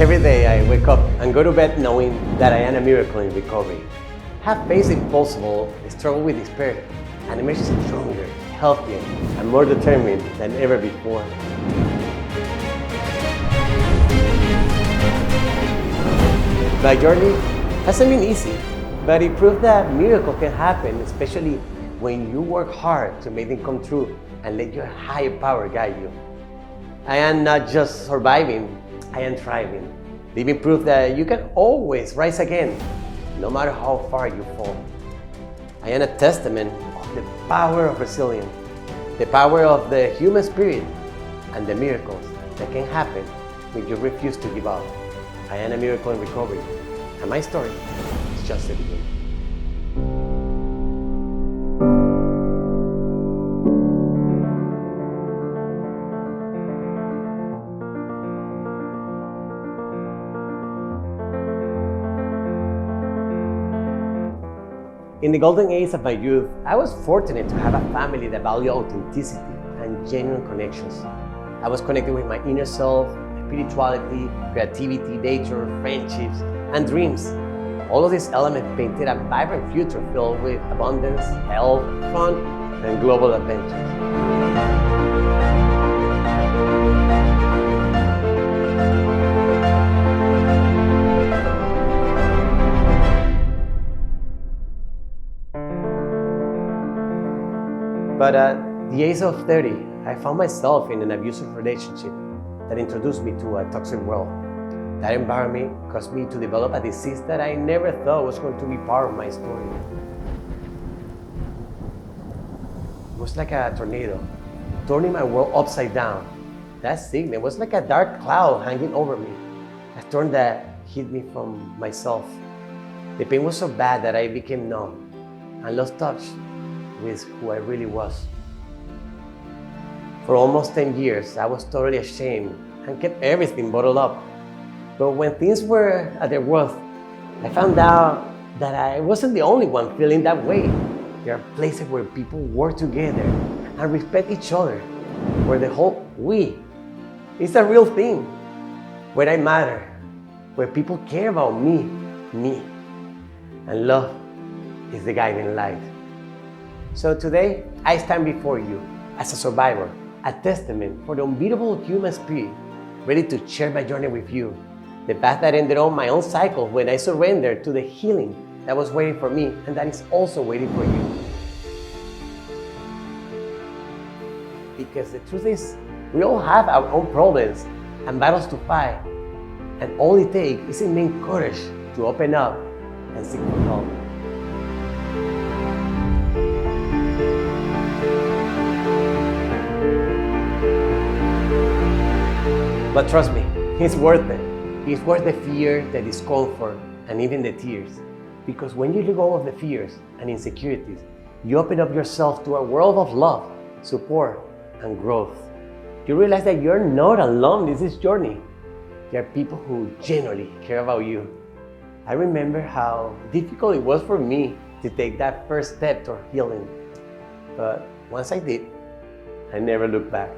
Every day I wake up and go to bed knowing that I am a miracle in recovery. Have faith if possible, struggle with despair, and emerge stronger, healthier, and more determined than ever before. My journey hasn't been easy, but it proved that miracles can happen, especially when you work hard to make them come true and let your higher power guide you. I am not just surviving, I am thriving. Living proof that you can always rise again, no matter how far you fall. I am a testament of the power of resilience, the power of the human spirit, and the miracles that can happen when you refuse to give up. I am a miracle in recovery, and my story is just the beginning. In the golden age of my youth, I was fortunate to have a family that valued authenticity and genuine connections. I was connected with my inner self, spirituality, creativity, nature, friendships, and dreams. All of these elements painted a vibrant future filled with abundance, health, fun, and global adventures. But at the age of 30, I found myself in an abusive relationship that introduced me to a toxic world. That environment caused me to develop a disease that I never thought was going to be part of my story. It was like a tornado, turning my world upside down. That sickness was like a dark cloud hanging over me, a storm that hid me from myself. The pain was so bad that I became numb and lost touch with who I really was. For almost 10 years, I was totally ashamed and kept everything bottled up. But when things were at their worst, I found out that I wasn't the only one feeling that way. There are places where people work together and respect each other, where the whole we is a real thing, where I matter, where people care about me, and love is the guiding light. So today, I stand before you as a survivor, a testament for the unbeatable human spirit, ready to share my journey with you, the path that ended on my own cycle when I surrendered to the healing that was waiting for me and that is also waiting for you. Because the truth is, we all have our own problems and battles to fight, and all it takes is immense courage to open up and seek for help. But trust me, it's worth it. It's worth the fear, the discomfort, and even the tears. Because when you let go of the fears and insecurities, you open up yourself to a world of love, support, and growth. You realize that you're not alone in this journey. There are people who genuinely care about you. I remember how difficult it was for me to take that first step toward healing. But once I did, I never looked back.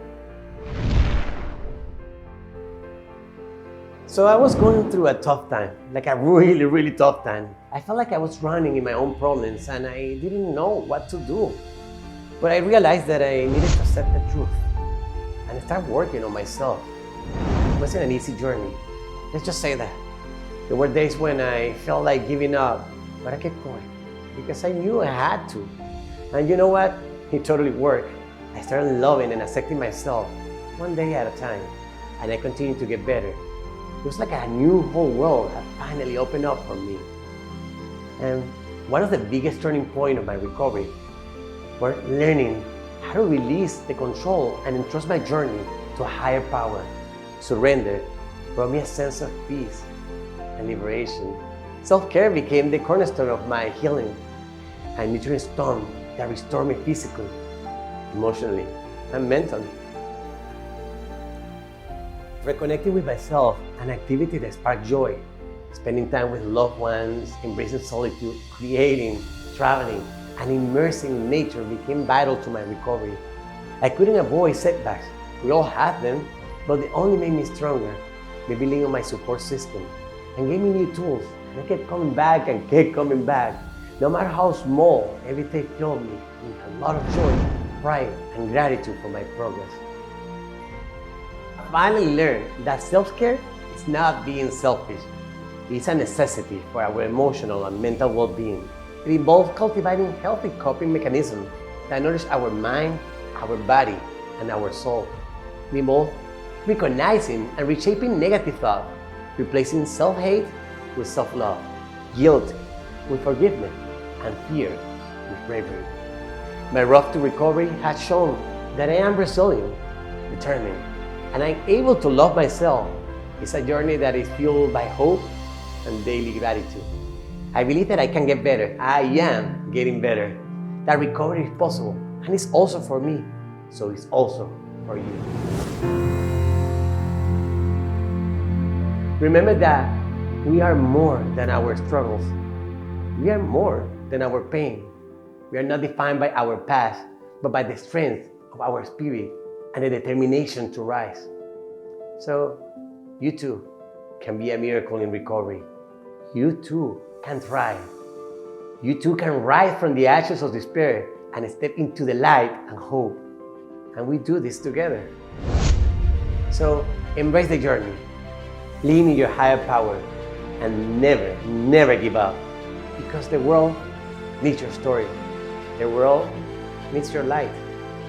So I was going through a tough time, like a really tough time. I felt like I was drowning in my own problems and I didn't know what to do. But I realized that I needed to accept the truth and start working on myself. It wasn't an easy journey. Let's just say that. There were days when I felt like giving up, but I kept going because I knew I had to. And you know what? It totally worked. I started loving and accepting myself one day at a time, and I continued to get better. It was like a new whole world had finally opened up for me. And one of the biggest turning points of my recovery was learning how to release the control and entrust my journey to a higher power. Surrender brought me a sense of peace and liberation. Self-care became the cornerstone of my healing, a nurturing storm that restored me physically, emotionally, and mentally. Reconnecting with myself, an activity that sparked joy, spending time with loved ones, embracing solitude, creating, traveling, and immersing in nature became vital to my recovery. I couldn't avoid setbacks. We all have them, but they only made me stronger. maybe lean on my support system, and gave me new tools. And I kept coming back and kept coming back. No matter how small, every day filled me with a lot of joy, pride, and gratitude for my progress. I finally learned that self-care is not being selfish. It's a necessity for our emotional and mental well-being. It involves cultivating healthy coping mechanisms that nourish our mind, our body, and our soul. It involves recognizing and reshaping negative thought, replacing self-hate with self-love, guilt with forgiveness, and fear with bravery. My road to recovery has shown that I am resilient, determined, and I'm able to love myself. It's a journey that is fueled by hope and daily gratitude. I believe that I can get better. I am getting better. That recovery is possible, and it's also for me, so it's also for you. Remember that we are more than our struggles. We are more than our pain. We are not defined by our past, but by the strength of our spirit and the determination to rise. So, you too can be a miracle in recovery. You too can thrive. You too can rise from the ashes of despair and step into the light and hope. And we do this together. So, embrace the journey. Lean in your higher power and never, never give up. Because the world needs your story. The world needs your light.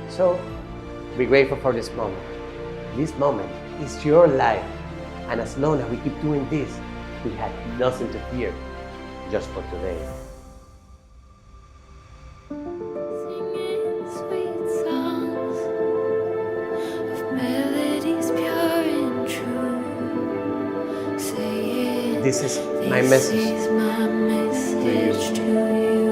So, be grateful for this moment. This moment is your life. And as long as we keep doing this, we have nothing to fear, just for today. Singing sweet songs of melodies pure and true. Saying, This is my message this is my message to you.